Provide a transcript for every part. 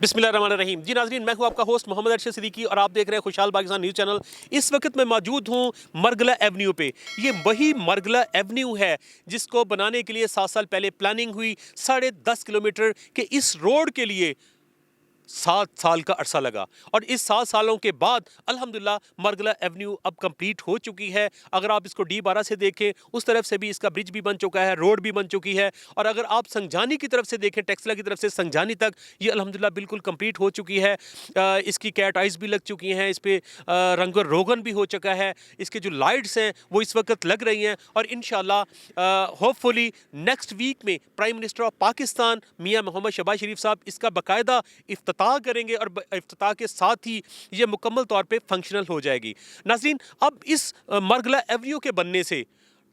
बिस्मिल्लाहिर्रहमानिर्रहीम। जी नाज़रीन, मैं हूं आपका होस्ट मोहम्मद अरशद सिद्दीकी और आप देख रहे हैं खुशहाल पाकिस्तान न्यूज़ चैनल। इस वक्त मैं मौजूद हूं मरगला एवेन्यू पे। ये वही मरगला एवेन्यू है जिसको बनाने के लिए 7 साल पहले प्लानिंग हुई। 10.5 किलोमीटर के इस रोड के लिए 7 साल का अरसा लगा और इस 7 सालों के बाद अल्हम्दुलिल्लाह मरगला एवेन्यू अब कंप्लीट हो चुकी है। अगर आप इसको D12 से देखें, उस तरफ से भी इसका ब्रिज भी बन चुका है, रोड भी बन चुकी है। और अगर आप संजानी की तरफ से देखें, टेक्सला की तरफ से संजानी तक, ये अल्हम्दुलिल्लाह बिल्कुल कंप्लीट हो चुकी है। इसकी कैट आइज भी लग चुकी हैं, इस पर रंग रोगन भी हो चुका है। इसके जो लाइट्स हैं वो इस वक्त लग रही हैं और इंशाल्लाह होपफुली नेक्स्ट वीक में प्राइम मिनिस्टर ऑफ पाकिस्तान मियां मोहम्मद शहबाज शरीफ साहब इसका बाकायदा इफ्तिताह करेंगे और इफ्तिताह के साथ ही ये मुकम्मल तौर पे फंक्शनल हो जाएगी। नाज़रीन, अब इस मरगला एवेन्यू के बनने से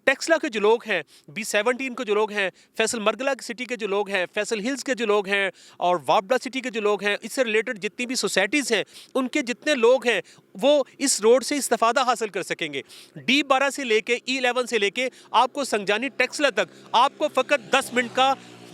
टेक्सला के जो लोग हैं, B17 के जो लोग हैं, फैसल मरगला सिटी के जो लोग हैं, फैसल हिल्स के जो लोग हैं और वाबडा सिटी के जो लोग हैं, इससे रिलेटेड जितनी भी सोसाइटीज़ हैं, उनके जितने लोग हैं वो इस रोड से इस्तेफादा हासिल कर सकेंगे। D12 से लेके E11 से लेके आपको संजानी टेक्सला तक आपको फ़कत 10 मिनट का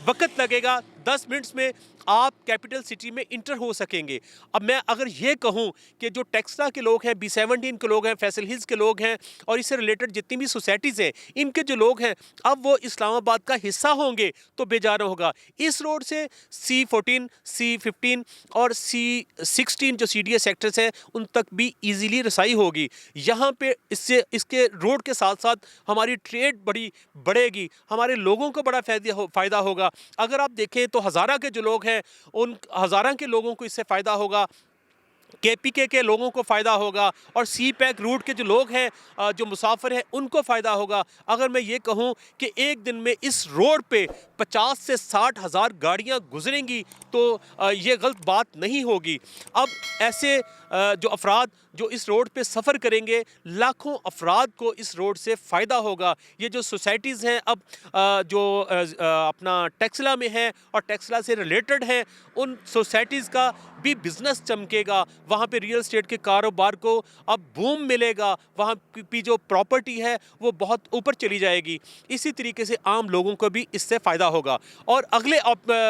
वक्त लगेगा। 10 मिनट्स में आप कैपिटल सिटी में इंटर हो सकेंगे। अब मैं अगर ये कहूँ कि जो टेक्सला के लोग हैं, B17 के लोग हैं, फैसल हिल्स के लोग हैं और इससे रिलेटेड जितनी भी सोसाइटीज़ हैं, इनके जो लोग हैं अब वो इस्लामाबाद का हिस्सा होंगे तो बेजारा होगा। इस रोड से C14, C15 और C16 जो CDA सेक्टर्स हैं उन तक भी ईजीली रसाई होगी। यहाँ पे इसके रोड के साथ साथ हमारी ट्रेड बड़ी बढ़ेगी, हमारे लोगों को बड़ा फ़ायदा होगा। अगर आप देखें तो हज़ारा के जो लोग हैं उन हज़ारा के लोगों को इससे फ़ायदा होगा, KPK के लोगों को फ़ायदा होगा और C-पैक रूट के जो लोग हैं, जो मुसाफिर हैं, उनको फ़ायदा होगा। अगर मैं ये कहूँ कि एक दिन में इस रोड पे 50 से 60 हज़ार गाड़ियाँ गुजरेंगी तो ये गलत बात नहीं होगी। अब ऐसे जो अफराद जो इस रोड पे सफ़र करेंगे, लाखों अफराद को इस रोड से फ़ायदा होगा। ये जो सोसाइटीज़ हैं अब जो अपना टेक्सला में है और टेक्सला से रिलेटेड हैं, उन सोसाइटीज़ का भी बिज़नेस चमकेगा। वहाँ पे रियल एस्टेट के कारोबार को अब बूम मिलेगा, वहाँ की जो प्रॉपर्टी है वो बहुत ऊपर चली जाएगी। इसी तरीके से आम लोगों को भी इससे फ़ायदा होगा और अगले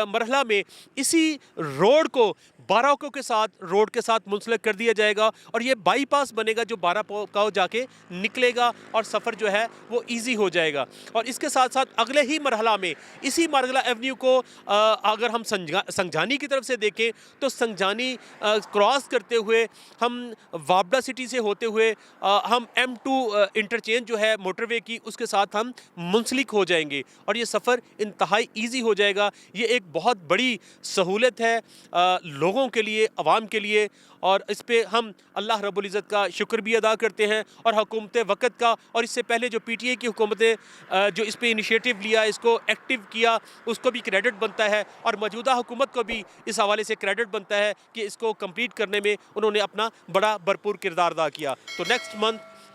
मरहला में इसी रोड को बाराकों के साथ रोड के साथ मुंसलिक कर दिया जाएगा और ये बाईपास बनेगा जो बाराकों जाके निकलेगा और सफ़र जो है वो इजी हो जाएगा। और इसके साथ साथ अगले ही मरहला में इसी मरगला एवेन्यू को अगर हम संजानी की तरफ से देखें तो संजानी क्रॉस करते हुए हम वाबडा सिटी से होते हुए हम M2 इंटरचेंज जो है मोटरवे की, उसके साथ हम मुंसलिक हो जाएंगे और ये सफ़र इंतहाई ईजी हो जाएगा। ये एक बहुत बड़ी सहूलत है लोगों के लिए, अवाम के लिए और इस पे हम अल्लाह रब्बुल इज़्ज़त का शुक्र भी अदा करते हैं और हुकूमत वक़्त का और इससे पहले जो PTA की हुकूमतें जो इस पे इनिशिएटिव लिया, इसको एक्टिव किया, उसको भी क्रेडिट बनता है और मौजूदा हुकूमत को भी इस हवाले से क्रेडिट बनता है कि इसको कंप्लीट करने में उन्होंने अपना बड़ा भरपूर किरदार अदा किया। तो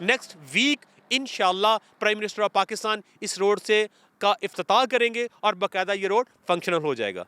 नेक्स्ट वीक इंशाअल्लाह प्राइम मिनिस्टर ऑफ पाकिस्तान इस रोड से का इफ्तिताह करेंगे और बाकायदा ये रोड फंक्शनल हो जाएगा।